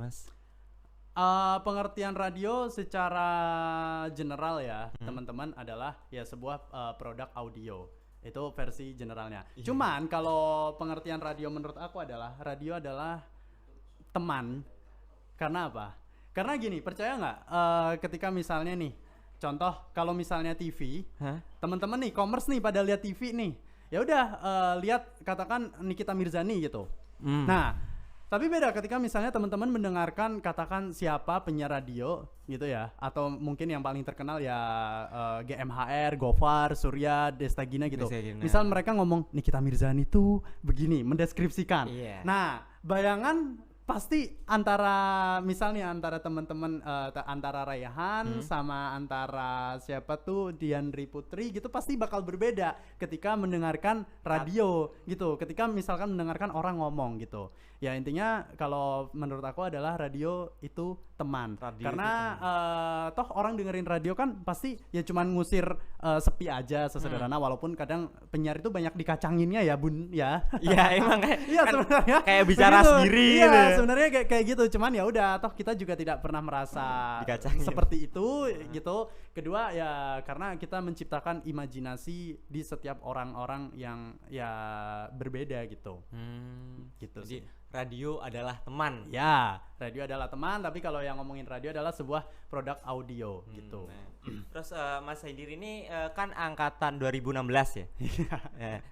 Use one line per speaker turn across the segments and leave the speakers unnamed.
Mas?
Pengertian radio secara general ya, teman-teman adalah ya sebuah produk audio. Itu versi generalnya. Cuman kalau pengertian radio menurut aku adalah radio adalah teman. Karena apa? Karena gini, percaya nggak? Ketika misalnya nih, contoh kalau misalnya TV,
Hah?
teman-teman nih, commerce nih pada lihat TV nih, ya udah lihat katakan Nikita Mirzani gitu. Nah, tapi beda ketika misalnya teman-teman mendengarkan katakan siapa penyiar radio gitu ya, atau mungkin yang paling terkenal ya GMHR, Gofar, Surya, Destagina gitu.
Destagina.
Misal mereka ngomong Nikita Mirzani tuh begini, mendeskripsikan.
Iya.
Nah, bayangan pasti antara misalnya antara teman-teman antara Raihan sama antara siapa tuh Diandri Putri gitu pasti bakal berbeda ketika mendengarkan radio gitu, ketika misalkan mendengarkan orang ngomong gitu. Ya intinya kalau menurut aku adalah radio itu teman.
Radio
Karena
itu
toh orang dengerin radio kan pasti ya cuman ngusir sepi aja sesederhana, walaupun kadang penyiar itu banyak dikacanginnya ya bun ya.
Iya emang kayak
Iya
kan
sebenarnya
kayak bicara
begitu.
sendiri
Iya
gitu.
sebenarnya kayak gitu, cuman ya udah toh kita juga tidak pernah merasa
Dikacangin.
seperti itu gitu. Kedua ya karena kita menciptakan imajinasi di setiap orang-orang yang ya berbeda gitu. Gitu
Jadi
sih.
radio adalah teman.
Ya, radio adalah teman, tapi kalau yang ngomongin radio adalah sebuah produk audio gitu.
Nah. Terus Mas Haidir ini kan angkatan 2016 ya.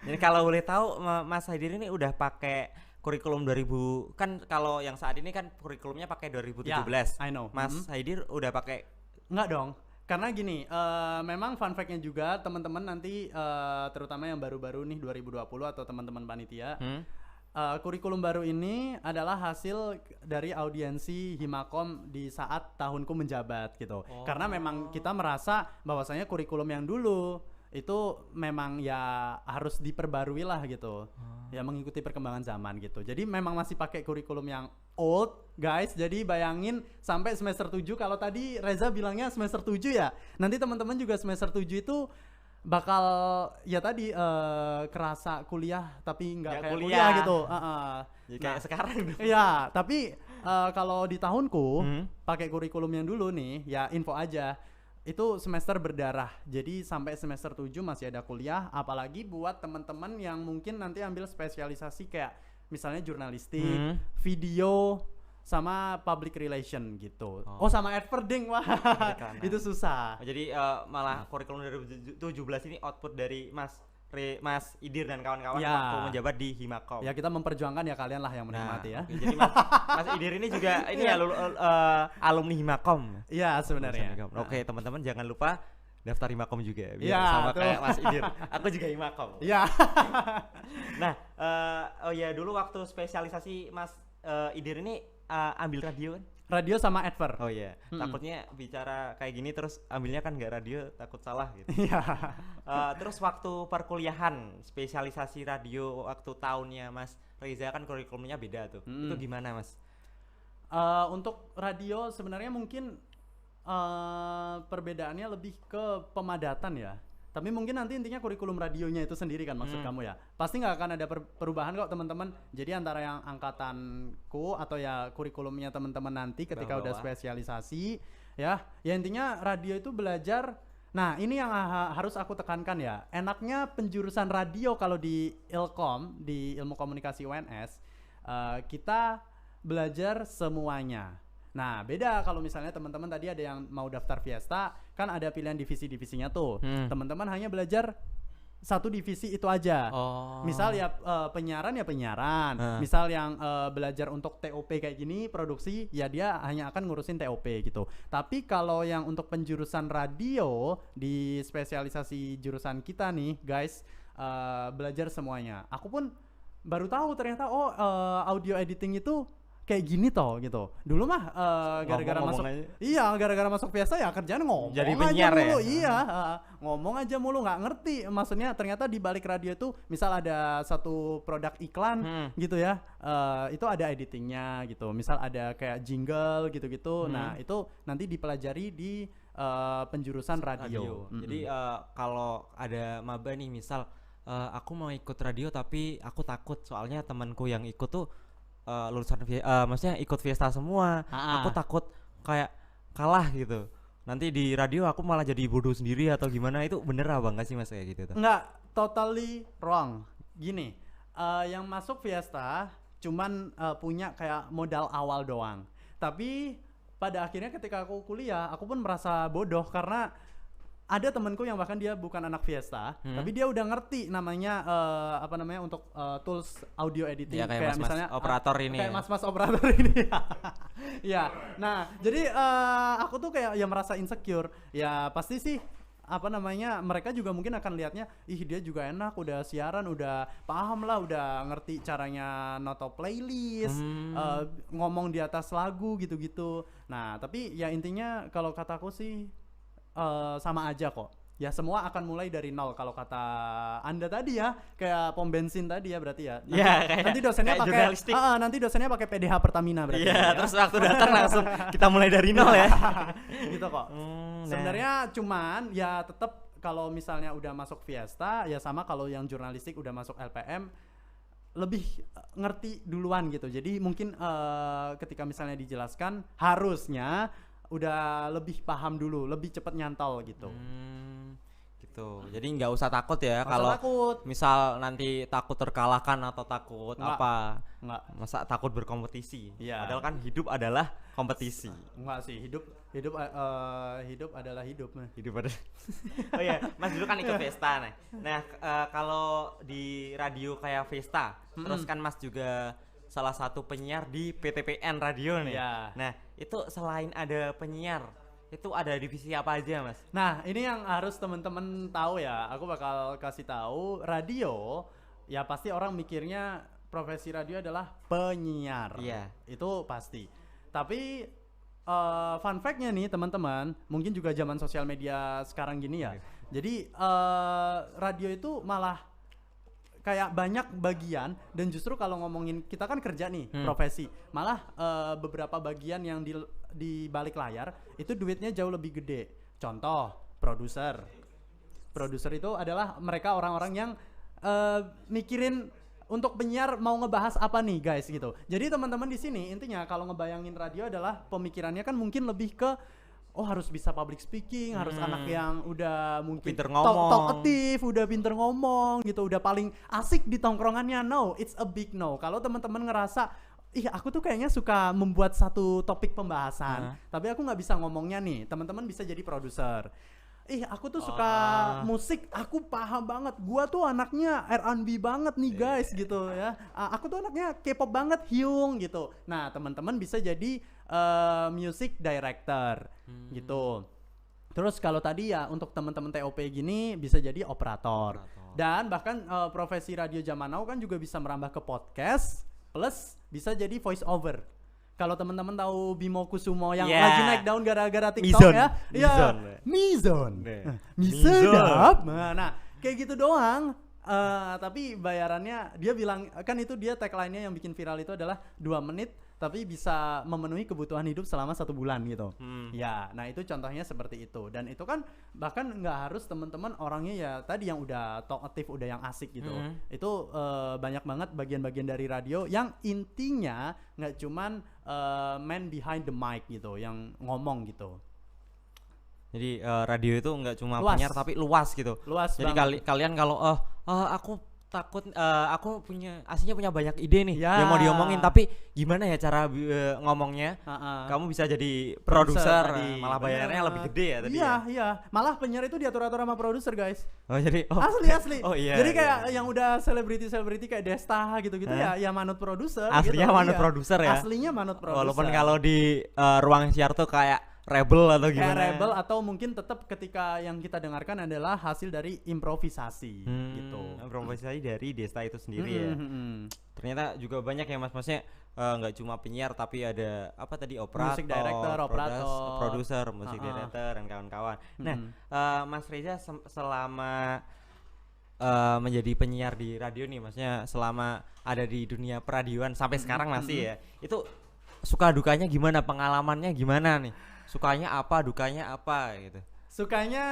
Jadi kalau boleh tahu Mas Haidir ini udah pakai kurikulum 2000 kan, kalau yang saat ini kan kurikulumnya pakai 2017.
Ya, I know.
Mas Haidir udah pakai
Enggak dong. Karena gini, memang fun fact-nya juga teman-teman nanti terutama yang baru-baru nih 2020 atau teman-teman panitia, kurikulum baru ini adalah hasil dari audiensi Himakom di saat tahunku menjabat gitu. Karena memang kita merasa bahwasanya kurikulum yang dulu itu memang ya harus diperbarui lah gitu. Ya mengikuti perkembangan zaman gitu. Jadi memang masih pakai kurikulum yang old, guys. Jadi bayangin sampai semester 7, kalau tadi Reza bilangnya semester 7 ya. Nanti teman-teman juga semester 7 itu bakal ya tadi kerasa kuliah tapi nggak kayak kuliah gitu.
Jadi kayak sekarang.
Iya, tapi kalau di tahunku pakai kurikulum yang dulu nih, ya info aja. Itu semester berdarah. Jadi sampai semester 7 masih ada kuliah, apalagi buat teman-teman yang mungkin nanti ambil spesialisasi kayak misalnya jurnalistik, video sama public relation gitu. Oh sama advertising, wah itu susah.
Jadi malah kurikulum 2017 ini output dari Mas Idir dan kawan-kawan
Ya.
waktu menjabat di Himakom.
Ya kita memperjuangkan ya kalian lah yang menikmati ya.
Oke, jadi Mas Idir ini juga ini ya alumni Himakom.
Iya sebenarnya.
Oke, teman-teman jangan lupa daftar Himakom juga biar
Ya,
sama
tuh.
kayak Mas Idir. Aku juga Himakom.
Iya.
Nah, oh ya dulu waktu spesialisasi Mas Idir ini ambil radio kan?
Radio sama adver.
Oh iya, takutnya bicara kayak gini terus ambilnya kan nggak radio, takut salah gitu.
Iya.
Terus waktu perkuliahan spesialisasi radio waktu tahunnya Mas Reza kan kurikulumnya beda tuh. Itu gimana Mas?
Untuk radio sebenarnya mungkin perbedaannya lebih ke pemadatan ya. Tapi mungkin nanti intinya kurikulum radionya itu sendiri kan maksud kamu ya. Pasti nggak akan ada perubahan kok teman-teman. Jadi antara yang angkatanku atau ya kurikulumnya teman-teman nanti ketika udah
Bawah-bawah.
spesialisasi ya intinya radio itu belajar. Nah ini yang harus aku tekankan ya. Enaknya penjurusan radio kalau di Ilkom, di Ilmu Komunikasi UNS, kita belajar semuanya. Nah beda kalau misalnya teman-teman tadi ada yang mau daftar Fiesta, kan ada pilihan divisi-divisinya tuh. Teman-teman hanya belajar satu divisi itu aja.
Oh.
Misal ya penyiaran ya penyiaran. Misal yang belajar untuk TOP kayak gini produksi ya dia hanya akan ngurusin TOP gitu. Tapi kalau yang untuk penjurusan radio di spesialisasi jurusan kita nih guys, belajar semuanya. Aku pun baru tahu ternyata audio editing itu kayak gini toh gitu. Dulu mah gara-gara masuk gara-gara masuk biasa ya kerjaan ngomong
Jadi
aja
penyiar
mulu.
ya?
Iya, ngomong aja mulu nggak ngerti. Maksudnya ternyata di balik radio itu misal ada satu produk iklan gitu ya. Itu ada editingnya gitu. Misal ada kayak jingle gitu-gitu. Nah, itu nanti dipelajari di penjurusan radio.
Jadi kalau ada maba nih misal aku mau ikut radio tapi aku takut soalnya temanku yang ikut tuh maksudnya ikut Fiesta semua. Aku takut kayak kalah gitu. Nanti di radio aku malah jadi bodoh sendiri atau gimana, itu bener apa enggak sih Mas kayak gitu tuh?
Enggak, totally wrong. Gini, yang masuk Fiesta cuman punya kayak modal awal doang. Tapi pada akhirnya ketika aku kuliah, aku pun merasa bodoh karena ada temanku yang bahkan dia bukan anak Fiesta, tapi dia udah ngerti namanya untuk tools audio editing,
ya, kayak mas-mas
misalnya
operator ini.
Kayak mas-mas operator ini. Ya. Nah, jadi aku tuh kayak ya merasa insecure. Ya pasti sih mereka juga mungkin akan lihatnya, ih dia juga enak, udah siaran, udah paham lah, udah ngerti caranya noto playlist, ngomong di atas lagu gitu-gitu. Nah, tapi ya intinya kalau kataku sih sama aja kok. Ya semua akan mulai dari nol kalau kata Anda tadi ya, kayak pom bensin tadi ya berarti ya. Nanti dosennya pakai nanti dosennya pakai PDH Pertamina berarti.
Iya, terus waktu datang langsung kita mulai dari nol ya.
Gitu kok. Sebenarnya cuman ya tetap kalau misalnya udah masuk Fiesta ya sama kalau yang jurnalistik udah masuk LPM lebih ngerti duluan gitu. Jadi mungkin ketika misalnya dijelaskan harusnya udah lebih paham dulu, lebih cepat nyantol gitu.
Gitu. Jadi nggak usah takut ya kalau misal nanti takut terkalahkan atau takut Enggak. Masa takut berkompetisi. Padahal kan hidup adalah kompetisi.
Enggak sih, hidup adalah hidup.
Oh iya, Mas dulu kan ikut Fiesta nih. Nah, kalau di radio kayak Fiesta, terus kan Mas juga salah satu penyiar di PTPN Radio nih. Nah, itu selain ada penyiar, itu ada divisi apa aja Mas?
Nah, ini yang harus teman-teman tahu ya. Aku bakal kasih tahu, radio ya pasti orang mikirnya profesi radio adalah penyiar. Itu pasti. Tapi fun fact-nya nih teman-teman, mungkin juga zaman sosial media sekarang gini ya. Jadi radio itu malah kayak banyak bagian, dan justru kalau ngomongin kita kan kerja nih profesi, malah beberapa bagian yang di balik layar itu duitnya jauh lebih gede. Contoh produser itu adalah mereka orang-orang yang mikirin untuk penyiar mau ngebahas apa nih guys gitu. Jadi teman-teman di sini intinya kalau ngebayangin radio adalah pemikirannya kan mungkin lebih ke harus bisa public speaking, harus anak yang udah mungkin talkative, udah pinter ngomong gitu, udah paling asik di tongkrongannya. No, it's a big no. Kalau teman-teman ngerasa, aku tuh kayaknya suka membuat satu topik pembahasan, tapi aku nggak bisa ngomongnya nih, teman-teman bisa jadi produser. Aku tuh suka musik, aku paham banget. Gua tuh anaknya R&B banget nih guys gitu ya. Aku tuh anaknya K-pop banget, Hyung gitu. Nah, teman-teman bisa jadi music director gitu. Terus kalau tadi ya untuk teman-teman TOP gini bisa jadi operator. Dan bahkan profesi radio zaman now kan juga bisa merambah ke podcast plus bisa jadi voice over. Kalau teman-teman tahu Bimo Kusumo yang lagi naik daun gara-gara TikTok Mizon. Sedap. Nah, kayak gitu doang. Tapi bayarannya dia bilang kan itu dia tagline-nya yang bikin viral itu adalah 2 menit tapi bisa memenuhi kebutuhan hidup selama 1 bulan gitu. Ya, nah itu contohnya seperti itu. Dan itu kan bahkan nggak harus teman-teman orangnya ya tadi yang udah talkative, udah yang asik gitu. Itu banyak banget bagian-bagian dari radio yang intinya nggak cuman man behind the mic gitu, yang ngomong gitu.
Jadi radio itu nggak cuma penyiar tapi luas gitu. Jadi kalian kalau aku takut aku aslinya punya banyak ide nih yang mau diomongin, tapi gimana ya cara ngomongnya, kamu bisa jadi produser, malah bayarannya lebih gede ya tadi.
Iya, malah penyiar itu diatur-atur sama produser guys.
Jadi
asli. Jadi kayak yang udah selebriti kayak Desta gitu-gitu ya manut produser.
Aslinya gitu. Manut produser ya.
Aslinya manut produser.
Walaupun kalau di ruang siar tuh kayak rebel atau gimana?
Kayak rebel atau mungkin tetap ketika yang kita dengarkan adalah hasil dari improvisasi gitu.
Improvisasi dari Desta itu sendiri ya. Ternyata juga banyak ya mas-masnya, nggak cuma penyiar tapi ada apa tadi, operator,
musik director,
produser, musik director dan kawan-kawan. Nah, Mas Reza selama menjadi penyiar di radio nih, maksudnya selama ada di dunia peradioan sampai sekarang masih ya, itu suka dukanya gimana, pengalamannya gimana nih? Sukanya apa, dukanya apa gitu?
Sukanya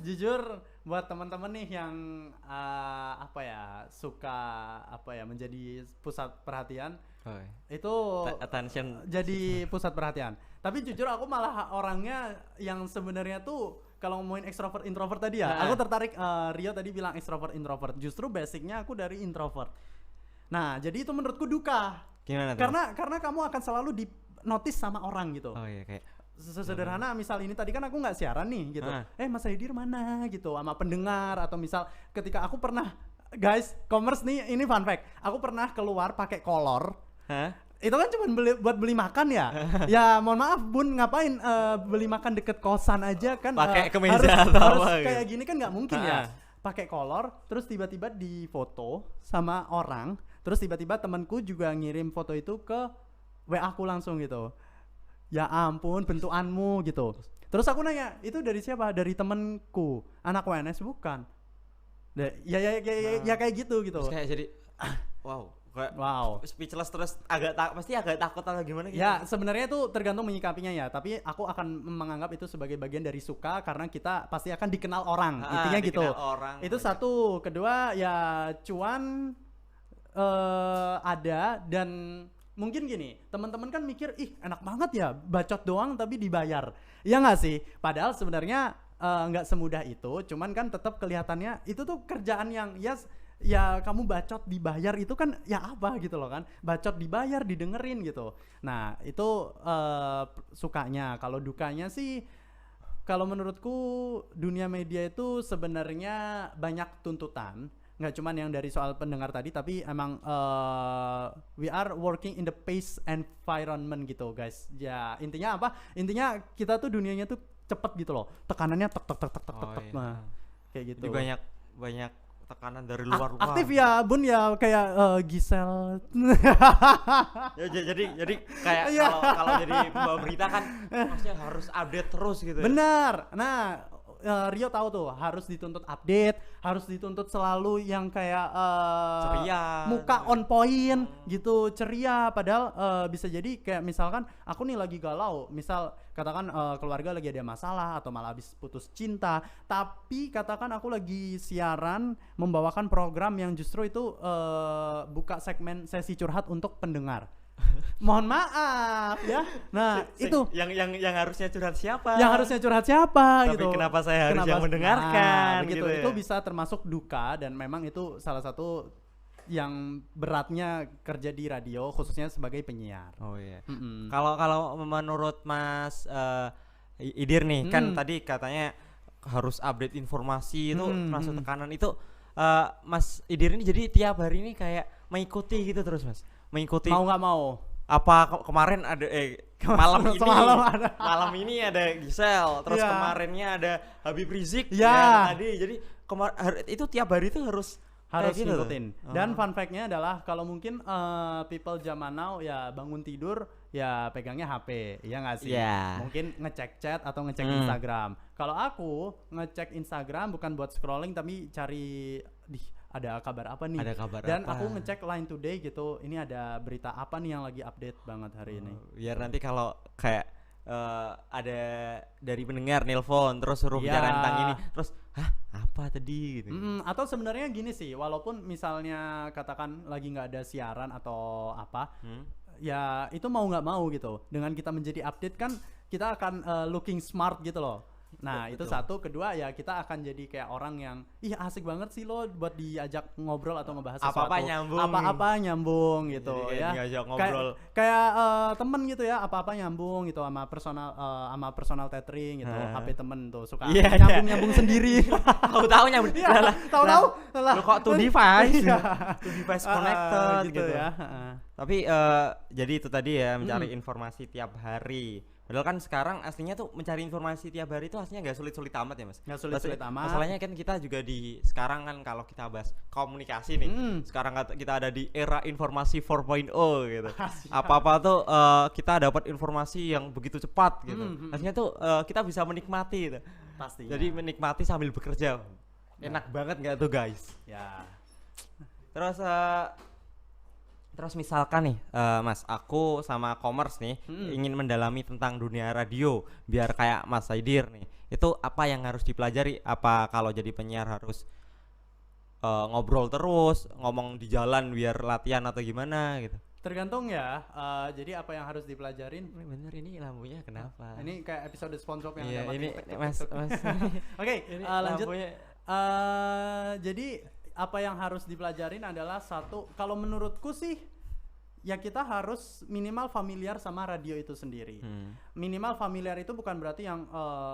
jujur buat teman-teman nih yang apa ya suka apa ya menjadi pusat perhatian, itu
attention
jadi pusat perhatian. Tapi jujur aku malah orangnya yang sebenarnya tuh kalau ngomongin extrovert introvert tadi ya, aku tertarik Rio tadi bilang extrovert introvert. Justru basicnya aku dari introvert. Nah, jadi itu menurutku duka.
Gimana tuh?
Karena kamu akan selalu di notice sama orang gitu.
Oh iya kayak
sesederhana misal ini tadi kan aku nggak siaran nih gitu. Mas Haidir mana gitu sama pendengar, atau misal ketika aku pernah guys commerce nih, ini fun fact, aku pernah keluar pakai kolor. Itu kan cuma buat beli makan ya. Ya mohon maaf bun, ngapain beli makan deket kosan aja kan
pakai kemeja
harus
gitu.
kayak gini kan nggak mungkin ya. Pakai kolor terus tiba-tiba di foto sama orang, terus tiba-tiba temanku juga ngirim foto itu ke WA aku langsung gitu. Ya ampun bentukanmu gitu. Terus aku nanya, itu dari siapa? Dari temenku, anak WNS bukan? Ya kayak gitu.
Terus kayak jadi
wow
speechless, terus pasti agak takut atau gimana gitu.
Ya sebenarnya itu tergantung menyikapinya ya, tapi aku akan menganggap itu sebagai bagian dari suka karena kita pasti akan dikenal orang, intinya gitu. Itu satu. Kedua ya cuan ada, dan mungkin gini, teman-teman kan mikir, ih enak banget ya bacot doang tapi dibayar. Ya nggak sih? Padahal sebenarnya nggak semudah itu. Cuman kan tetap kelihatannya itu tuh kerjaan yang ya kamu bacot dibayar itu kan ya apa gitu loh kan. Bacot dibayar, didengerin gitu. Nah itu sukanya. Kalau dukanya sih, kalau menurutku dunia media itu sebenarnya banyak tuntutan. Nggak cuman yang dari soal pendengar tadi, tapi emang we are working in the pace environment gitu guys. Ya intinya apa? Intinya kita tuh dunianya tuh cepet gitu loh, tekanannya tek. Nah kayak gitu.
Jadi banyak tekanan dari luar.
Aktif ya bun ya, kayak Gisel.
Ya, jadi kayak kalau jadi pembawa berita kan maksudnya harus update terus gitu.
Benar. Nah Rio tahu tuh harus dituntut update, harus dituntut selalu yang kayak
ceria,
muka on point gitu, ceria. Padahal bisa jadi kayak misalkan aku nih lagi galau, misal katakan keluarga lagi ada masalah atau malah habis putus cinta, tapi katakan aku lagi siaran membawakan program yang justru itu buka segmen sesi curhat untuk pendengar. Mohon maaf ya. Nah, itu
yang harusnya curhat siapa?
Yang harusnya curhat siapa
tapi
gitu.
Kenapa saya harus yang mendengarkan
gitu.
Ya?
Itu bisa termasuk duka, dan memang itu salah satu yang beratnya kerja di radio, khususnya sebagai penyiar.
Oh iya. Kalau menurut Mas Idir nih, kan tadi katanya harus update informasi, itu termasuk tekanan itu. Mas Idir ini jadi tiap hari ini kayak mengikuti gitu terus Mas. Mengikuti
mau nggak mau.
Apa kemarin ada malam ini ada Gisel, terus kemarinnya ada Habib Rizik ya tadi. Jadi itu tiap hari itu harus gitu
ngikutin. Dan fun fact-nya adalah kalau mungkin people zaman now ya bangun tidur ya pegangnya HP, ya nggak sih? Mungkin ngecek chat atau ngecek Instagram. Kalau aku ngecek Instagram bukan buat scrolling, tapi cari ada kabar apa nih? Dan aku ngecek Line Today gitu. Ini ada berita apa nih yang lagi update banget hari ini?
Biar nanti kalau kayak ada dari pendengar nelpon terus suruh bicara tentang ini, terus apa tadi gitu.
Atau sebenarnya gini sih, walaupun misalnya katakan lagi nggak ada siaran atau apa, ya itu mau nggak mau gitu. Dengan kita menjadi update kan kita akan looking smart gitu loh. Nah itu satu. Kedua ya kita akan jadi kayak orang yang asik banget sih lo buat diajak ngobrol atau ngebahas sesuatu. Apa-apa nyambung gitu. Jadi ya
diajak ngobrol
kayak temen gitu ya, apa-apa nyambung gitu sama personal tethering gitu. HP temen tuh suka nyambung sendiri.
Tahu nyambung.
Tahu
lo kok to device connected gitu
ya.
Tapi jadi itu tadi ya, mencari informasi tiap hari. Padahal kan sekarang aslinya tuh mencari informasi tiap hari itu aslinya nggak sulit-sulit amat ya Mas.
Nggak sulit-sulit amat.
Masalahnya kan kita juga sekarang kan kalau kita bahas komunikasi nih, sekarang kita ada di era informasi 4.0 gitu. Apa-apa tuh kita dapat informasi yang begitu cepat gitu. Aslinya tuh kita bisa menikmati gitu.
Pasti.
Jadi menikmati sambil bekerja. Enak banget nggak tuh guys?
Ya.
Terus Terus misalkan nih, Mas, aku sama Commerce nih ingin mendalami tentang dunia radio biar kayak Mas Saidir nih. Itu apa yang harus dipelajari? Apa kalau jadi penyiar harus ngobrol terus, ngomong di jalan biar latihan atau gimana gitu?
Tergantung ya. Jadi apa yang harus dipelajarin?
Bener ini lampunya kenapa?
Ini kayak episode SpongeBob yang
Iya,
ada mati.
ini Mas.
Oke, lanjut.
Lampunya.
Jadi apa yang harus dipelajarin adalah satu, kalau menurutku sih ya kita harus minimal familiar sama radio itu sendiri. Minimal familiar itu bukan berarti yang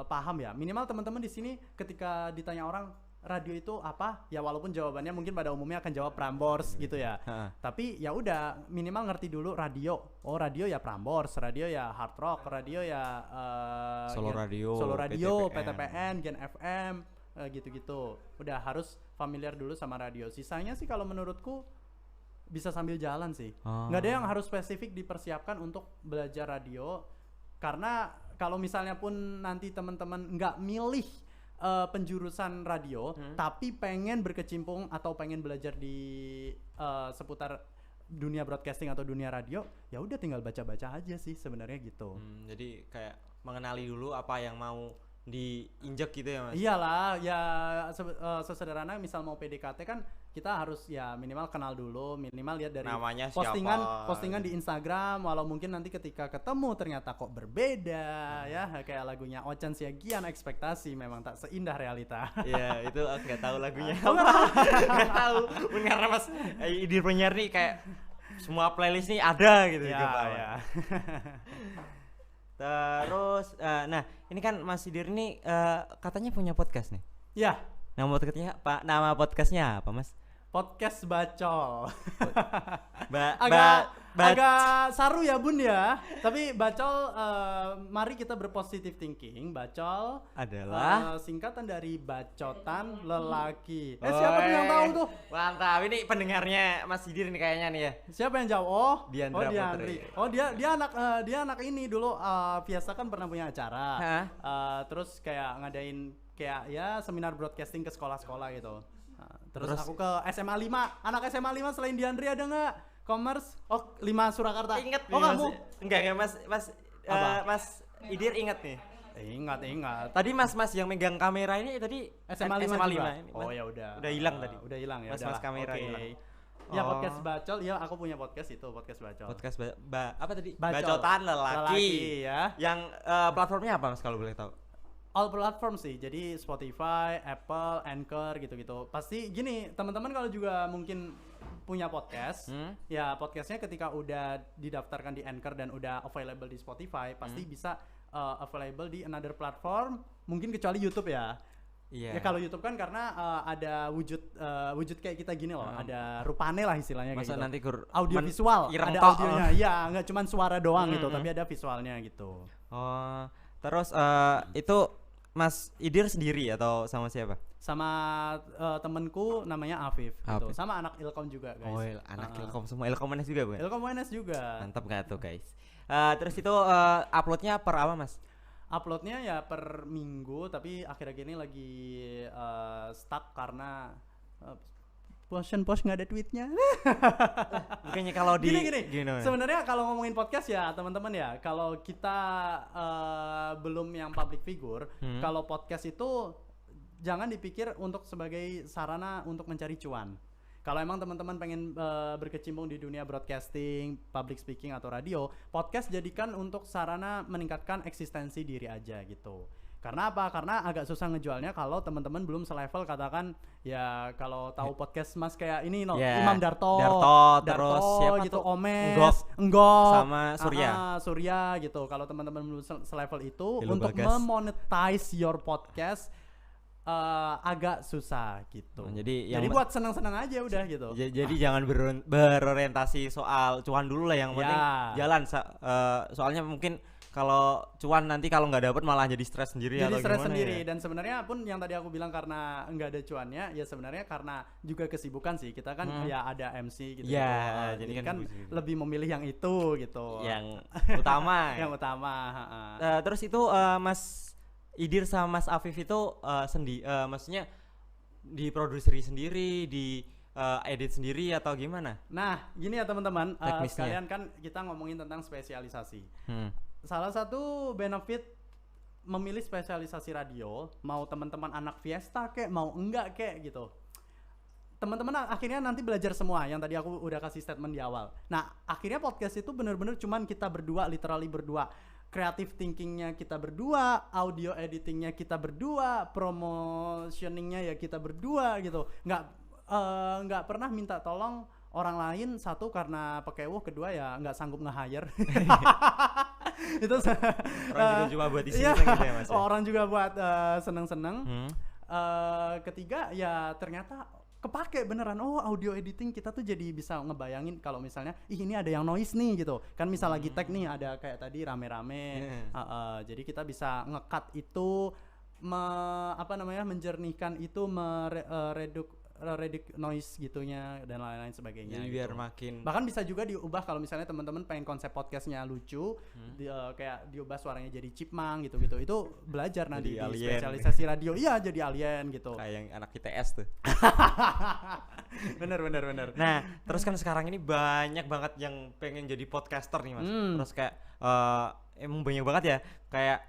paham ya. Minimal teman-teman di sini ketika ditanya orang radio itu apa, ya walaupun jawabannya mungkin pada umumnya akan jawab Prambors gitu ya. Tapi ya udah minimal ngerti dulu radio. Oh, radio ya Prambors, radio ya Hard Rock, radio ya
Solo
Radio, PTPN, Gen FM, gitu-gitu. Udah harus familiar dulu sama radio. Sisanya sih kalau menurutku bisa sambil jalan sih. Nggak ada yang harus spesifik dipersiapkan untuk belajar radio. Karena kalau misalnya pun nanti teman-teman nggak milih penjurusan radio, tapi pengen berkecimpung atau pengen belajar di seputar dunia broadcasting atau dunia radio, ya udah tinggal baca-baca aja sih sebenarnya gitu.
Jadi kayak mengenali dulu apa yang mau diinjek gitu ya Mas?
Iyalah, ya sesederhana misal mau PDKT kan kita harus ya minimal kenal dulu, minimal lihat dari
namanya
postingan di Instagram, walau mungkin nanti ketika ketemu ternyata kok berbeda ya, kayak lagunya Ochan Siagian, ekspektasi memang tak seindah realita.
Iya, itu aku nggak tahu lagunya apa. Nggak tahu, karena Mas Idir penyiar nih kayak semua playlist nih ada gitu
ya.
Terus, nah ini kan Mas Idir ini katanya punya podcast nih.
Ya.
Nama podcastnya apa Mas?
Podcast Bacol.
Agak
saru ya Bun ya. Tapi Bacol, mari kita berpositif thinking. Bacol
adalah
singkatan dari bacotan lelaki. Siapa tuh yang tahu tuh?
Mantap, ini pendengarnya Mas Idir nih kayaknya nih ya.
Siapa yang jawab? Oh,
Diandra Putri.
Oh, dia anak ini dulu Fiasa kan pernah punya acara. Terus kayak ngadain kayak ya seminar broadcasting ke sekolah-sekolah gitu. Terus aku ke SMA 5. Anak SMA 5 selain Diandri ada nggak? Commerce? Oh, 5 Surakarta.
Ingat
oh, kamu?
Enggak Mas Idir ingat nih.
Ingat.
Tadi Mas yang megang kamera ini tadi
SMA 5 juga.
Ini,
oh ya udah.
Udah hilang tadi.
Udah hilang ya.
Mas kamera hilang.
Ya podcast Bacol, ya aku punya podcast itu, podcast Bacol.
Podcast apa tadi?
Bacol.
Bacotan lelaki
ya.
Yang platformnya apa Mas kalau boleh tahu?
All platform sih, jadi Spotify, Apple, Anchor gitu-gitu. Pasti gini, teman-teman kalau juga mungkin punya podcast, ya podcastnya ketika udah didaftarkan di Anchor dan udah available di Spotify, pasti bisa available di another platform, mungkin kecuali YouTube ya.
Iya.
Ya kalau YouTube kan karena ada wujud kayak kita gini loh, ada rupane lah istilahnya kayak gitu.
Nanti
audio visual, ada audionya. Iya, nggak cuma suara doang gitu, tapi ada visualnya gitu.
Oh, terus itu Mas Idir sendiri atau sama siapa?
Sama temenku namanya Afif. Gitu. Sama anak Ilkom juga guys.
Oh, anak Ilkom semua. Ilkom UNS juga bukan?
Ilkom UNS juga.
Mantap gak tuh guys. Terus itu uploadnya per apa Mas?
Uploadnya ya per minggu, tapi akhir-akhir ini lagi stuck karena post nggak ada tweetnya.
Bukannya kalau di
gini. Sebenarnya kalau ngomongin podcast ya teman-teman ya, kalau kita belum yang public figure, kalau podcast itu jangan dipikir untuk sebagai sarana untuk mencari cuan. Kalau emang teman-teman pengen berkecimpung di dunia broadcasting, public speaking atau radio, podcast jadikan untuk sarana meningkatkan eksistensi diri aja gitu. Karena apa? Karena agak susah ngejualnya kalau teman-teman belum selevel, katakan ya kalau tahu podcast Mas kayak ini Imam Darto
terus siapa
gitu,
tuh?
Omes, Enggok
sama
Surya gitu. Kalau teman-teman belum selevel itu
Hilo
untuk memonetize your podcast agak susah gitu. Jadi buat senang-senang aja udah gitu.
Jadi jangan berorientasi soal cuan dulu lah, yang penting jalan. Soalnya mungkin kalau cuan nanti kalau nggak dapet malah jadi stres sendiri atau gimana
sendiri.
Ya?
Dan sebenarnya pun yang tadi aku bilang karena nggak ada cuannya, ya sebenarnya karena juga kesibukan sih. Kita kan ya ada MC gitu.
Ya,
jadi kan lebih memilih yang itu gitu.
Yang utama.
Yang utama.
Terus itu Mas Idir sama Mas Afif itu maksudnya diproduseri sendiri, edit sendiri atau gimana?
Nah, gini ya teman-teman,
Teknisnya.
sekalian kan kita ngomongin tentang spesialisasi. Salah satu benefit memilih spesialisasi radio, mau teman-teman anak Fiesta kek, mau enggak kek gitu. Teman-teman akhirnya nanti belajar semua yang tadi aku udah kasih statement di awal. Nah, akhirnya podcast itu bener-bener cuman kita berdua, literally berdua. Creative thinkingnya kita berdua, audio editingnya kita berdua, promotioningnya ya kita berdua gitu. Nggak pernah minta tolong orang lain, satu karena pekewuh, kedua ya nggak sanggup nge-hire. Itu
Orang juga cuma buat
iya,
iseng-iseng gitu ya Mas.
orang juga buat seneng-seneng. Ketiga ya ternyata kepake beneran. Oh, audio editing kita tuh jadi bisa ngebayangin kalau misalnya ini ada yang noise nih gitu kan, misal lagi tag nih ada kayak tadi rame-rame. Jadi kita bisa nge-cut itu, menjernihkan itu, reduce noise gitunya dan lain-lain sebagainya.
Jadi
gitu.
biar makin
Bahkan bisa juga diubah kalau misalnya teman-teman pengen konsep podcastnya lucu, kayak diubah suaranya jadi chipmunk gitu. Itu belajar nanti
Jadi
di
alien.
spesialisasi radio. Iya, jadi alien gitu.
kayak yang anak ITS tuh.
bener.
Nah, terus kan sekarang ini banyak banget yang pengen jadi podcaster nih Mas. Terus kayak emang banyak banget ya. Kayak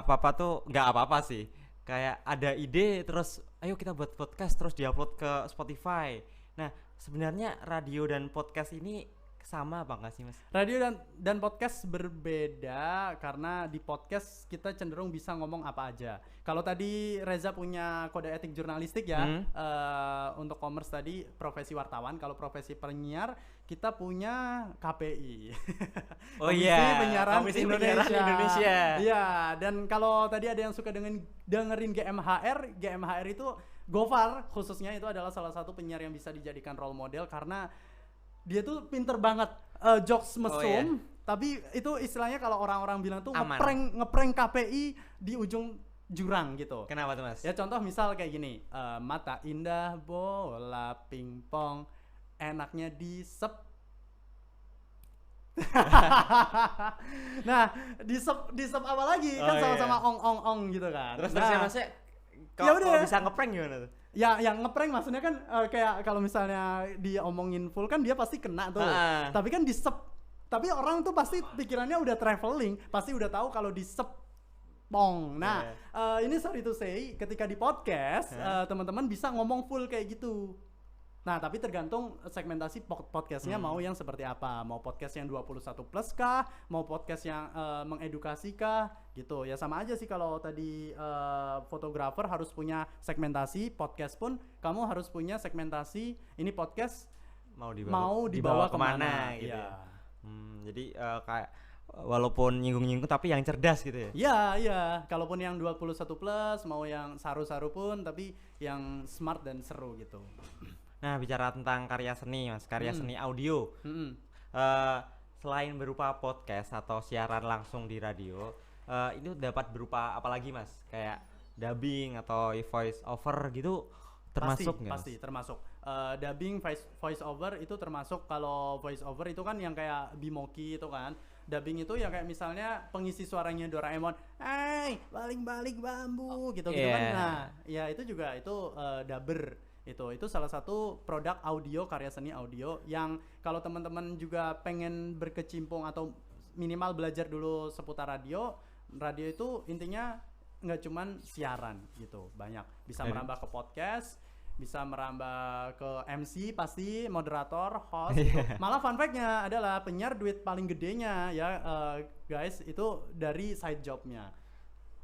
apa-apa tuh nggak apa-apa sih. Kayak ada ide terus ayo kita buat podcast terus diupload ke Spotify. Nah, sebenarnya radio dan podcast ini sama apa enggak sih Mas?
Radio dan podcast berbeda karena di podcast kita cenderung bisa ngomong apa aja. Kalau tadi Reza punya kode etik jurnalistik ya, untuk commerce tadi profesi wartawan. Kalau profesi penyiar kita punya KPI.
Oh
Komisi
iya,
Penyiaran
Komisi Penyiaran Indonesia.
Iya, dan kalau tadi ada yang suka dengerin GMHR itu Gofar khususnya itu adalah salah satu penyiar yang bisa dijadikan role model karena dia tuh pinter banget jokes mesum, tapi itu istilahnya kalau orang-orang bilang tuh ngeprank KPI di ujung jurang gitu.
Kenapa tuh Mas?
Ya contoh misal kayak gini, mata indah bola pingpong, enaknya disep. Nah, disep apa lagi? Kan sama-sama ong gitu kan.
Terus
nah,
Masnya kalau bisa ngeprank gimana tuh?
Ya, yang ngeprank maksudnya kan kayak kalau misalnya dia omongin full kan dia pasti kena tuh. Tapi kan tapi orang tuh pasti pikirannya udah traveling, pasti udah tahu kalau pong. Nah, ini sorry to say, ketika di podcast teman-teman bisa ngomong full kayak gitu. Nah, tapi tergantung segmentasi podcastnya mau yang seperti apa. Mau podcast yang 21 plus kah? Mau podcast yang mengedukasi kah? Gitu. Ya sama aja sih kalau tadi fotografer harus punya segmentasi, podcast pun kamu harus punya segmentasi. Ini podcast mau dibawa kemana gitu. Ya.
Jadi kayak walaupun nyinggung-nyinggung tapi yang cerdas gitu ya?
Iya. Kalaupun yang 21 plus, mau yang saru-saru pun tapi yang smart dan seru gitu.
Nah, bicara tentang karya seni Mas, karya seni audio, selain berupa podcast atau siaran langsung di radio, itu dapat berupa apa lagi Mas? Kayak dubbing atau voice over gitu termasuk nggak?
Pasti termasuk. Dubbing, voice over itu termasuk. Kalau voice over itu kan yang kayak Bimoki itu kan. Dubbing itu ya kayak misalnya pengisi suaranya Doraemon, balik-balik bambu gitu kan. Nah, ya itu juga itu dubber. Itu salah satu produk audio, karya seni audio yang kalau teman-teman juga pengen berkecimpung atau minimal belajar dulu seputar radio itu intinya nggak cuman siaran gitu, banyak bisa merambah ke podcast, bisa merambah ke MC pasti, moderator, host gitu. Malah fun fact-nya adalah penyiar duit paling gedenya ya guys itu dari side job-nya.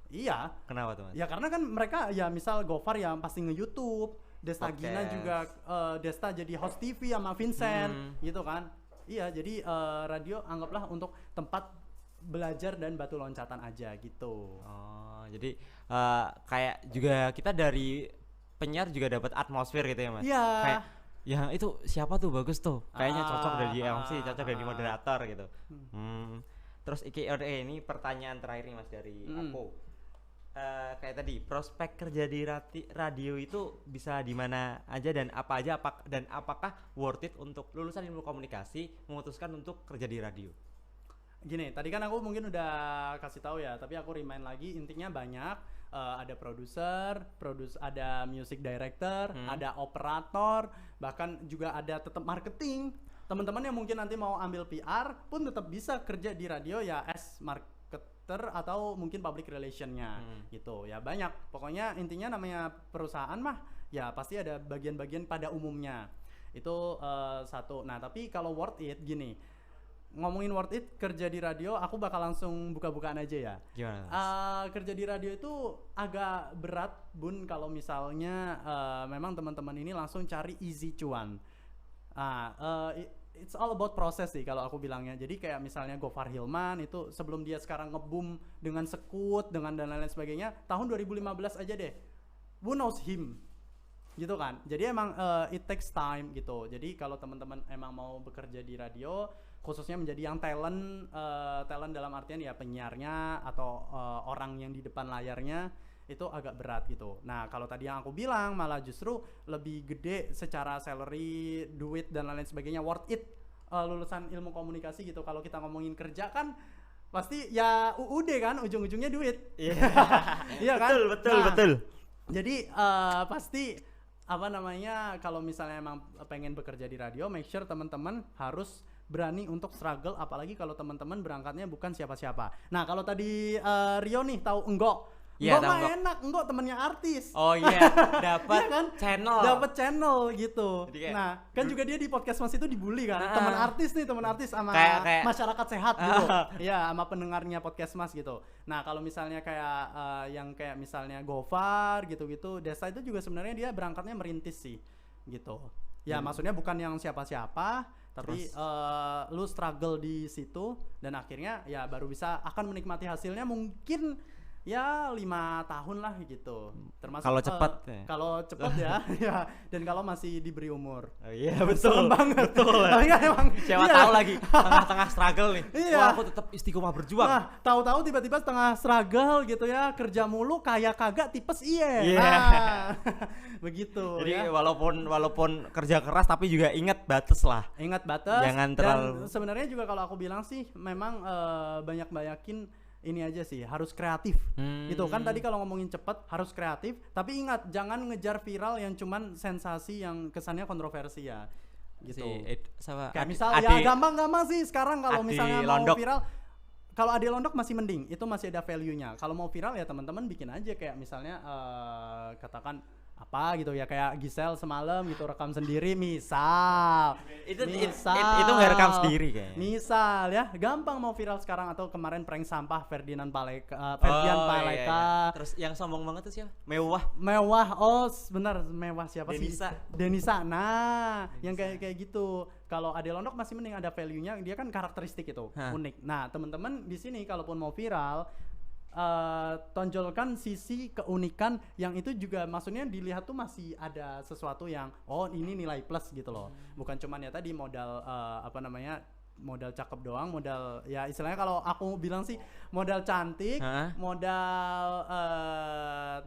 Iya.
Kenapa tuh Mas?
Ya karena kan mereka ya misal Gofar yang pasti nge-YouTube, Desta Gina juga Desta jadi host TV sama Vincent gitu kan. Iya, jadi radio anggaplah untuk tempat belajar dan batu loncatan aja gitu.
Oh, jadi kayak juga kita dari penyiar juga dapat atmosfer gitu ya Mas?
Iya.
Kayak ya itu siapa tuh bagus tuh? Kayaknya cocok dari MC, cocok dari moderator gitu. Terus ini pertanyaan terakhir nih Mas dari aku. Kayak tadi prospek kerja di radio itu bisa di mana aja dan apa aja apakah worth it untuk lulusan ilmu komunikasi memutuskan untuk kerja di radio?
Gini, tadi kan aku mungkin udah kasih tahu ya, tapi aku remind lagi, intinya banyak. Ada produser, ada music director, ada operator, bahkan juga ada tetap marketing. Teman-teman yang mungkin nanti mau ambil PR pun tetap bisa kerja di radio ya as marketer atau mungkin public relationnya gitu ya, banyak. Pokoknya intinya namanya perusahaan mah ya pasti ada bagian-bagian pada umumnya itu. Satu. Nah tapi kalau worth it gini, ngomongin worth it kerja di radio, aku bakal langsung buka-bukaan aja ya.
Gimana?
Kerja di radio itu agak berat Bun kalau misalnya memang teman-teman ini langsung cari easy cuan. It's all about proses sih kalau aku bilangnya. Jadi kayak misalnya Gofar Hilman itu sebelum dia sekarang nge-boom dengan Sekut dengan dan lain-lain sebagainya, tahun 2015 aja deh. Who knows him? Gitu kan. Jadi emang it takes time gitu. Jadi kalau teman-teman emang mau bekerja di radio, khususnya menjadi yang talent dalam artian ya penyiarnya atau orang yang di depan layarnya, itu agak berat gitu. Nah kalau tadi yang aku bilang malah justru lebih gede secara salary, duit dan lain sebagainya, worth it. Lulusan ilmu komunikasi gitu, kalau kita ngomongin kerja kan pasti ya UUD kan, ujung-ujungnya duit. Iya kan?
Betul.
Jadi pasti apa namanya, kalau misalnya emang pengen bekerja di radio, make sure teman-teman harus berani untuk struggle, apalagi kalau teman-teman berangkatnya bukan siapa-siapa. Nah kalau tadi Rio nih tahu Enggok.
Iya,
Enggok mah enak, Enggok temennya artis.
Oh iya, dapat
kan? channel gitu.
Kayak,
nah kan juga dia di podcast Mas itu dibully kan, teman artis sama
kayak
masyarakat sehat gitu. Iya, sama pendengarnya podcast Mas gitu. Nah kalau misalnya kayak yang kayak misalnya Gofar gitu-gitu, Desa itu juga sebenarnya dia berangkatnya merintis sih gitu. Ya maksudnya bukan yang siapa-siapa, tapi lu struggle di situ dan akhirnya ya baru bisa akan menikmati hasilnya mungkin ya 5 tahun lah gitu. Termasuk
kalau cepat
kalau cepat ya ya, dan kalau masih diberi umur.
Oh iya betul banget.
Betul. Tapi kan emang
siapa tahu lagi tengah-tengah struggle nih. Wah, aku tetap istiqomah berjuang.
Nah, tahu-tahu tiba-tiba tengah struggle gitu ya, kerja mulu, kaya kagak, tipes iya.
Nah,
begitu.
Jadi ya, walaupun kerja keras tapi juga ingat batas lah.
Ingat batas.
Jangan terlalu.
Dan sebenarnya juga kalau aku bilang sih memang banyak-banyakin ini aja sih, harus kreatif. Gitu kan tadi kalau ngomongin cepet harus kreatif, tapi ingat jangan ngejar viral yang cuman sensasi yang kesannya kontroversi ya. Gitu. Kayak misal ya gampang sih sekarang kalau misalnya mau
Londok.
viral, kalau Ade Londok masih mending, itu masih ada value-nya. Kalau mau viral ya teman-teman bikin aja kayak misalnya katakan apa gitu ya, kayak Giselle semalam gitu rekam sendiri misal
itu nggak rekam sendiri kayaknya.
Misal ya, gampang mau viral sekarang. Atau kemarin prank sampah Ferdian Paleka.
Iya. Terus yang sombong banget tuh siapa? Mewah.
Oh benar, Mewah siapa
Denisa.
sih? Denisa. Nah yang kayak gitu. Kalau Ade Londok masih mending ada value-nya, dia kan karakteristik itu unik. Nah teman-teman di sini kalaupun mau viral, tonjolkan sisi keunikan yang itu juga, maksudnya dilihat tuh masih ada sesuatu yang ini nilai plus gitu loh. Bukan cuman ya tadi modal modal cakep doang, modal ya istilahnya kalau aku bilang sih modal cantik, modal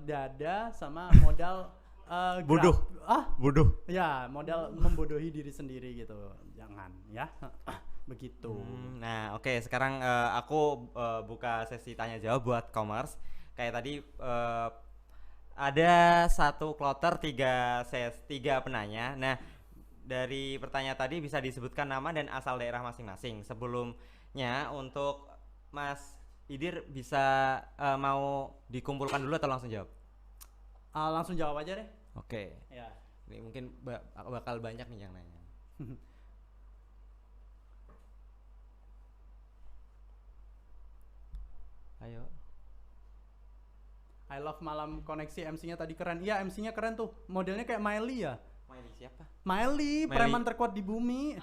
dada, sama modal bodoh. Ya, modal membodohi diri sendiri gitu. Jangan ya. Begitu.
Nah, oke. Sekarang aku buka sesi tanya jawab buat commerce. Kayak tadi ada satu kloter 3 penanya. Nah, dari pertanyaan tadi bisa disebutkan nama dan asal daerah masing-masing. Sebelumnya untuk Mas Idir bisa mau dikumpulkan dulu atau langsung jawab?
Langsung jawab aja deh.
Oke.
Ya.
Ini mungkin bakal banyak nih yang nanya. Ayo.
I love malam koneksi, MC-nya tadi keren. Iya, MC-nya keren tuh. Modelnya kayak Miley ya.
Miley siapa?
Miley, preman terkuat di bumi.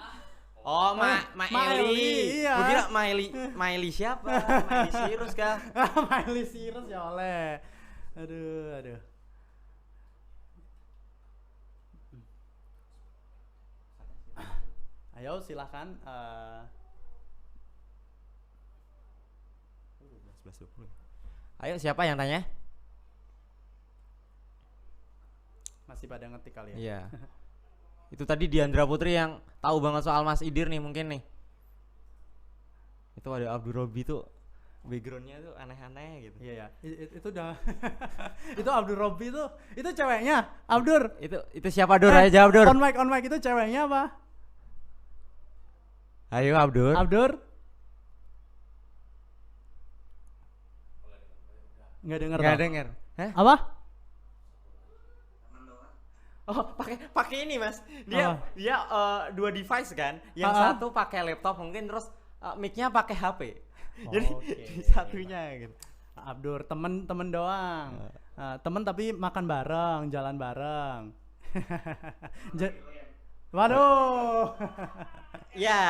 Oh, Miley.
Iya.
Gua kira Miley siapa? Miley Cyrus kah?
Miley Cyrus ya oleh. Aduh. Ayo silahkan.
11.20. Ayo siapa yang tanya?
Masih pada ngetik kali ya?
Iya. Itu tadi Diandra Putri yang tahu banget soal Mas Idir nih mungkin nih. Itu ada Abdul Robi tuh backgroundnya tuh aneh-aneh gitu.
Iya ya, itu udah itu Abdur Robi itu ceweknya Abdur.
Itu siapa Dur? Ayo jawab Dur.
On mic itu ceweknya apa?
Ayo Abdur.
Abdur. Nggak denger.
Hah?
Apa?
Oh, pakai ini Mas. Dia dua device kan. Yang satu pakai laptop mungkin, terus mic-nya pakai HP. Jadi satunya gitu.
Abdur temen doang. Temen tapi makan bareng, jalan bareng. Waduh.
Ya.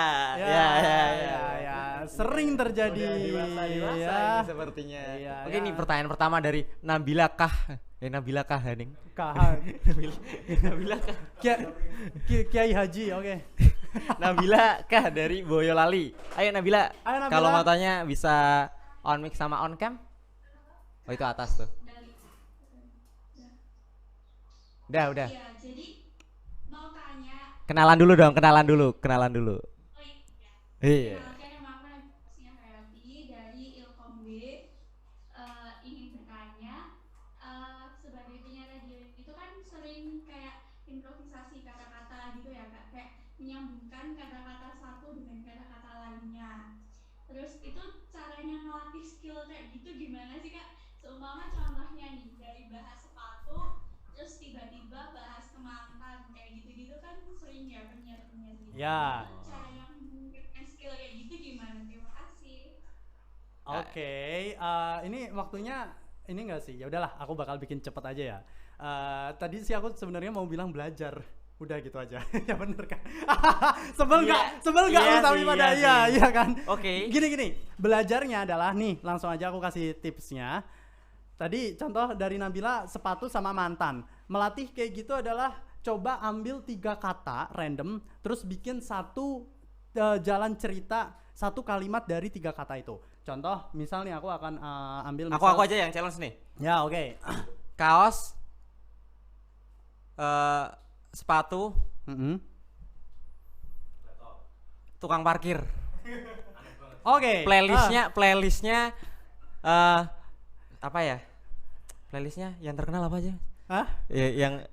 Sering terjadi.
Dewasa
ya.
ini sepertinya.
Iya,
Oke,
ya.
ini pertanyaan pertama dari Nabila Kah. Nabila Kah Hening. Nabila Kah.
Kiai Haji, oke.
Nabila Kah dari Boyolali. Ayo Nabila. Kalau mau tanya bisa on mic sama on cam. Oh, itu atas tuh. Udah.
Iya, jadi mau tanya.
Kenalan dulu.
Oh
Iya.
Kenalkan, nama aku Nadia Hayati dari Ilkom B. Ingin bertanya, sebagai penyiar radio itu kan sering kayak improvisasi kata-kata gitu ya Kak, kayak menyambungkan kata-kata satu dengan kata-kata lainnya. Terus itu caranya ngelatih skill kayak gitu gimana sih Kak? Seumpama contohnya nih, dari bahas sepatu terus tiba-tiba bahas kemantan kayak gitu-gitu kan sering ya penyiar-penyiar gitu.
Ya.
Cara yang meningkatkan skill kayak gitu gimana? Terima kasih.
Oke, ini waktunya ini enggak sih? Ya udahlah, aku bakal bikin cepet aja ya. Tadi sih aku sebenarnya mau bilang belajar. Udah gitu aja. Ya bener kan? Sebel nggak lu tapi pada iya kan?
Oke.
Gini. Belajarnya adalah nih, langsung aja aku kasih tipsnya. Tadi contoh dari Nabila sepatu sama mantan. Melatih kayak gitu adalah coba ambil 3 kata random, terus bikin satu jalan cerita, satu kalimat dari 3 kata itu. Contoh, misal nih aku akan ambil misal,
Aku aja yang challenge nih.
Ya, oke.
Kaos, sepatu, tukang parkir.
Oke.
Playlistnya apa ya? Playlistnya yang terkenal apa aja?
Hah?
Ya, yang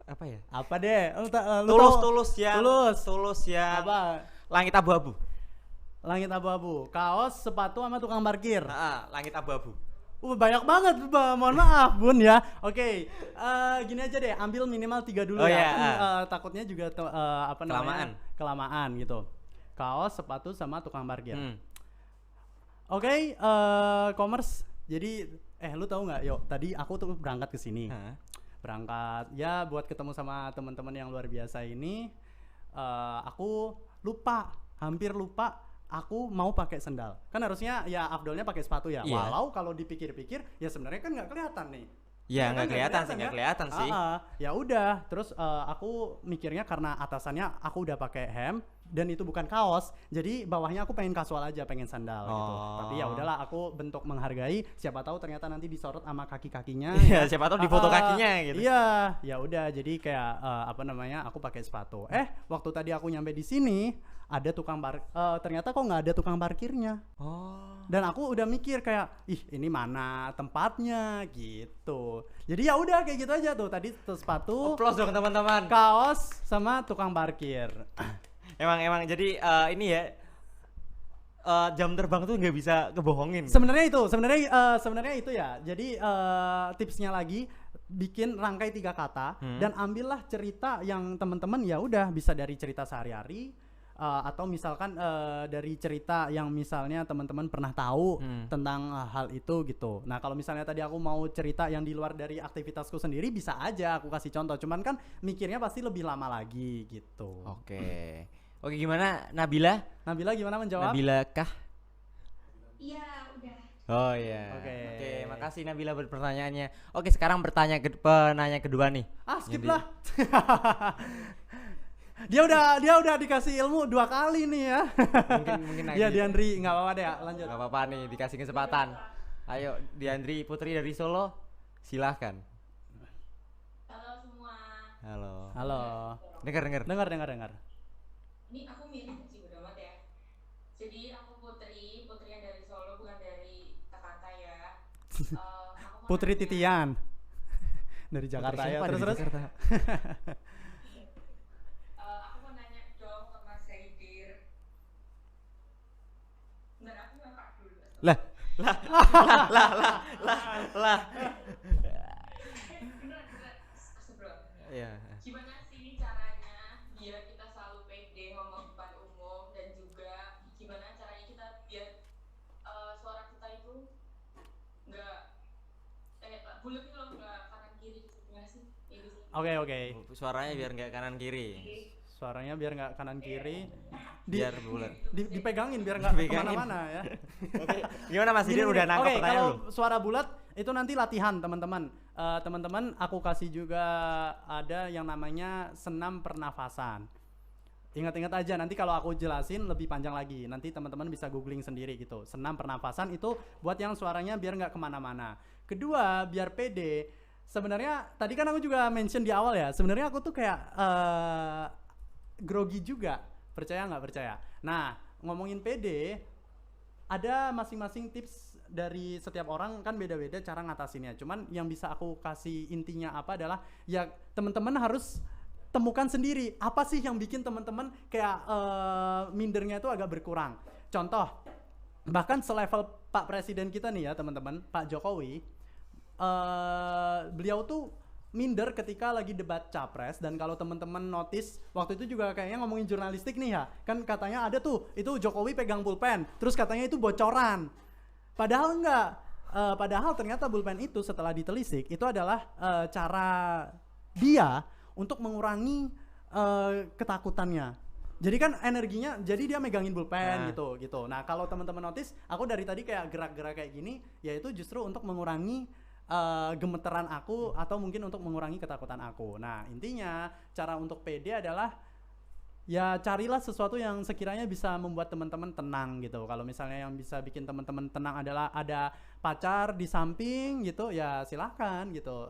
apa ya?
Apa deh?
Tulus ya.
Apa?
Langit abu-abu.
Langit abu-abu. Kaos, sepatu sama tukang parkir.
Langit abu-abu.
Banyak banget, mohon maaf Bun ya. Oke, gini aja deh, ambil minimal 3 dulu ya. Takutnya juga kelamaan gitu. Kaos, sepatu sama tukang parkir. Oke, commerce. Jadi lu tahu nggak? Yuk, tadi aku tuh berangkat ke sini. Berangkat ya buat ketemu sama teman-teman yang luar biasa ini. Aku hampir lupa aku mau pakai sendal. Kan harusnya ya afdolnya pakai sepatu ya. Yeah. Walau kalau dipikir-pikir ya sebenarnya kan nggak kelihatan nih.
Ya nggak kelihatan sih.
Ya udah, terus aku mikirnya karena atasannya aku udah pakai hem dan itu bukan kaos, jadi bawahnya aku pengen kasual aja, pengen sandal gitu. Tapi ya udahlah, aku bentuk menghargai. Siapa tahu ternyata nanti disorot sama kaki-kakinya.
Iya, siapa tahu difoto kakinya gitu.
Iya, ya udah. Jadi kayak aku pakai sepatu. Waktu tadi aku nyampe di sini ada tukang ternyata kok nggak ada tukang parkirnya. Dan aku udah mikir kayak, ini mana tempatnya gitu. Jadi ya udah kayak gitu aja tuh. Tadi sepatu,
Applause dong teman-teman.
Kaos sama tukang parkir.
Emang jadi ini ya, jam terbang tuh nggak bisa kebohongin.
Sebenarnya itu ya. Jadi tipsnya lagi, bikin rangkai 3 kata dan ambillah cerita yang teman-teman ya udah bisa dari cerita sehari-hari. Atau misalkan dari cerita yang misalnya teman-teman pernah tahu tentang hal itu gitu. Nah kalau misalnya tadi aku mau cerita yang di luar dari aktivitasku sendiri, bisa aja aku kasih contoh. Cuman kan mikirnya pasti lebih lama lagi gitu.
Oke, gimana Nabila?
Nabila gimana menjawab?
Nabila kah?
Iya, udah.
Oh iya.
Oke,
makasih Nabila buat pertanyaannya. Oke, sekarang penanya kedua nih.
Skip lah. Dia udah dikasih ilmu 2 kali nih ya.
Mungkin
Iya, Diandri, nggak apa-apa deh, lanjut.
Nggak apa-apa nih, dikasih kesempatan. Ayo, Diandri Putri dari Solo, silahkan.
Halo semua.
Halo. Dengar.
Ini aku milih sih, bodo amat ya. Jadi aku Putri
Putri Titian dari Jakarta ya. Terus.
Aku mau nanya dong ke Mas Haidir. Bentar, aku ngakak dulu.
Lah. Iya.
Gimana sih caranya biar kita selalu pede ngomong depan umum, dan juga gimana caranya kita biar suara kita itu nggak bulat loh, nggak kanan kiri gitu, gimana sih?
Oke.
Suaranya biar nggak kanan kiri.
Suaranya biar nggak kanan kiri.
Biar bulat.
Dipegangin biar nggak kemana-mana ya.
Oke. Gimana Mas Haidir udah nangkep
Oke,
pertanyaan
kalau
belum?
suara bulat itu nanti latihan teman-teman. Teman-teman aku kasih juga ada yang namanya senam pernafasan. Ingat-ingat aja, nanti kalau aku jelasin lebih panjang lagi, nanti teman-teman bisa googling sendiri gitu. Senam pernafasan itu buat yang suaranya biar nggak kemana-mana. Kedua, biar pede. Sebenarnya tadi kan aku juga mention di awal ya, sebenarnya aku tuh kayak grogi juga, percaya nggak percaya. Nah, ngomongin pede, ada masing-masing tips dari setiap orang, kan beda-beda cara ngatasinnya. Cuman yang bisa aku kasih intinya apa adalah ya teman-teman harus temukan sendiri apa sih yang bikin teman-teman kayak mindernya itu agak berkurang. Contoh, bahkan selevel Pak Presiden kita nih ya teman-teman, Pak Jokowi, beliau tuh minder ketika lagi debat capres. Dan kalau teman-teman notice waktu itu juga kayaknya ngomongin jurnalistik nih ya, kan katanya ada tuh itu Jokowi pegang pulpen, terus katanya itu bocoran. Padahal enggak, padahal ternyata pulpen itu setelah ditelisik itu adalah cara dia untuk mengurangi ketakutannya. Jadi kan energinya, jadi dia megangin pulpen gitu. Nah kalau teman-teman notice, aku dari tadi kayak gerak-gerak kayak gini, yaitu justru untuk mengurangi gemeteran aku atau mungkin untuk mengurangi ketakutan aku. Nah intinya cara untuk pede adalah ya carilah sesuatu yang sekiranya bisa membuat teman-teman tenang gitu. Kalau misalnya yang bisa bikin teman-teman tenang adalah ada pacar di samping gitu, ya silahkan gitu.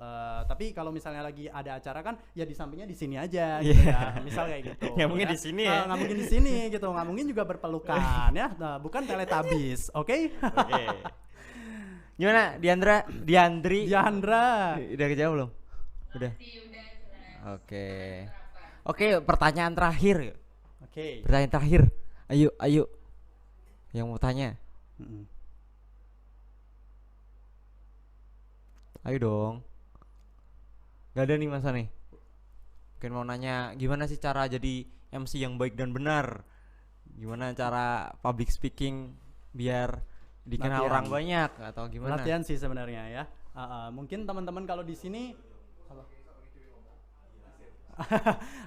Tapi kalau misalnya lagi ada acara kan, ya di sampingnya di sini aja gitu ya. Misal kayak gitu.
Nggak mungkin
ya.
di sini ya.
Nggak mungkin di sini gitu. Nggak mungkin juga berpelukan ya. Nah, bukan Teletubbies, oke?
Oke. Gimana Diandri? Udah kejawab belum? Udah. Oke. Oke, pertanyaan terakhir.
Oke.
Pertanyaan terakhir. Ayo. Yang mau tanya. Ayo dong. Gak ada nih masa nih. Mungkin mau nanya gimana sih cara jadi MC yang baik dan benar? Gimana cara public speaking biar dikenal orang banyak atau gimana?
Latihan sih sebenarnya ya. Mungkin teman-teman kalau di sini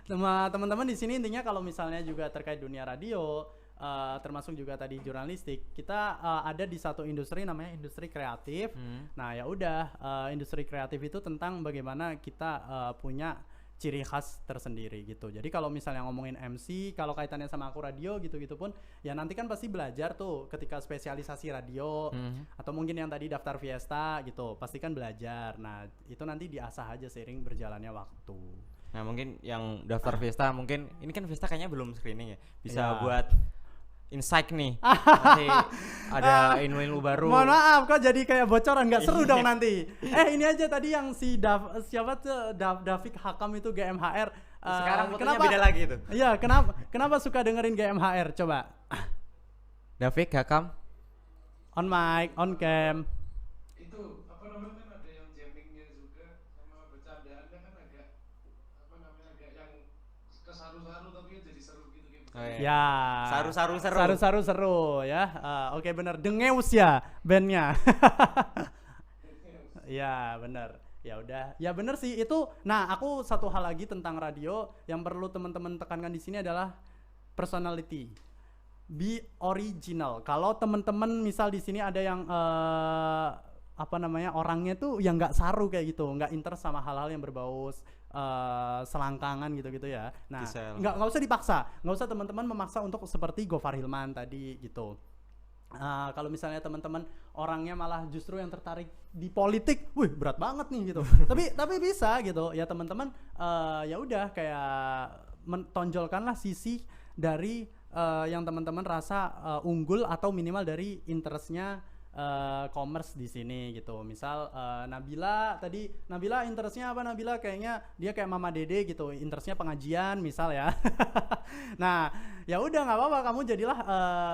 teman-teman di sini intinya kalau misalnya juga terkait dunia radio, termasuk juga tadi jurnalistik, kita ada di satu industri namanya industri kreatif. Nah ya udah, industri kreatif itu tentang bagaimana kita punya ciri khas tersendiri gitu. Jadi kalau misalnya ngomongin MC, kalau kaitannya sama aku radio gitu-gitu pun, ya nanti kan pasti belajar tuh ketika spesialisasi radio, atau mungkin yang tadi daftar Fiesta gitu, pasti kan belajar. Nah itu nanti diasah aja seiring berjalannya waktu.
Nah mungkin yang daftar Fiesta, mungkin ini kan Fiesta kayaknya belum screening ya, bisa
Ya.
buat insight nih. Nanti ada ilmu baru.
Mohon maaf kok jadi kayak bocoran, nggak seru dong nanti. Ini aja tadi yang si siapa tuh Davik Hakam itu GMHR.
Sekarang fotonya
kenapa
beda lagi tuh.
Iya, kenapa suka dengerin GMHR? Coba.
Davik Hakam.
On mic, on cam.
Itu apa namanya kan ada yang jammingnya juga, sama bercandaannya kan agak apa namanya agak yang kesaru-saru tapi jadi seru gitu gitu.
Oh, iya.
Ya.
Saru-saru
Seru ya. Oke bener. Dengeus ya bandnya. Ya bener. Ya udah. Ya bener sih itu. Nah aku satu hal lagi tentang radio yang perlu teman-teman tekankan di sini adalah personality. Be original. Kalau teman-teman misal di sini ada yang apa namanya orangnya tuh yang nggak saru kayak gitu, nggak interest sama hal-hal yang berbau selangkangan gitu-gitu ya. Nah, nggak usah dipaksa, nggak usah teman-teman memaksa untuk seperti Gofar Hilman tadi gitu. Kalau misalnya teman-teman orangnya malah justru yang tertarik di politik, wih berat banget nih gitu. tapi bisa gitu ya teman-teman. Ya udah kayak mentonjolkanlah sisi dari yang teman-teman rasa unggul atau minimal dari interestnya commerce di sini gitu. Misal Nabila interestnya apa? Nabila kayaknya dia kayak Mama Dede gitu, interestnya pengajian misal ya. Nah ya udah nggak apa-apa, kamu jadilah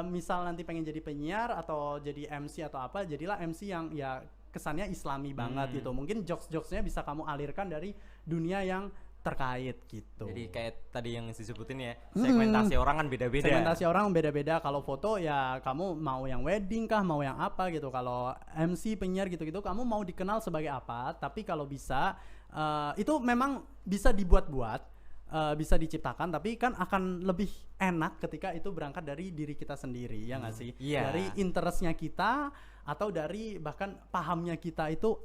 misal nanti pengen jadi penyiar atau jadi MC atau apa, jadilah MC yang ya kesannya Islami banget gitu. Mungkin jokes-jokesnya bisa kamu alirkan dari dunia yang terkait gitu.
Jadi kayak tadi yang disebutin ya, segmentasi orang kan beda-beda.
Segmentasi orang beda-beda. Kalau foto ya kamu mau yang wedding kah, mau yang apa gitu. Kalau MC, penyiar gitu-gitu, kamu mau dikenal sebagai apa. Tapi kalau bisa, itu memang bisa dibuat-buat, bisa diciptakan. Tapi kan akan lebih enak ketika itu berangkat dari diri kita sendiri, ya nggak sih?
Iya.
Dari interestnya kita atau dari bahkan pahamnya kita itu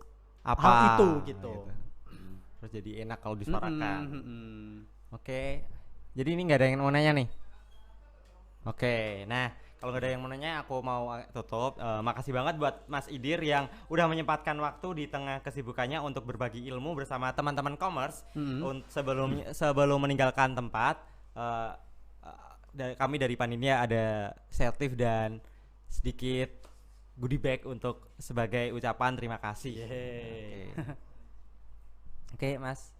Apa
hal itu gitu.
Terus jadi enak kalau disuarakan. Oke. Jadi ini nggak ada yang mau nanya nih. Oke. Nah, kalau nggak ada yang mau nanya, aku mau tutup. Makasih banget buat Mas Idir yang udah menyempatkan waktu di tengah kesibukannya untuk berbagi ilmu bersama teman-teman commerce. Sebelum meninggalkan tempat, kami dari panitia ada sertif dan sedikit goodie bag untuk sebagai ucapan terima kasih. Oke, Mas.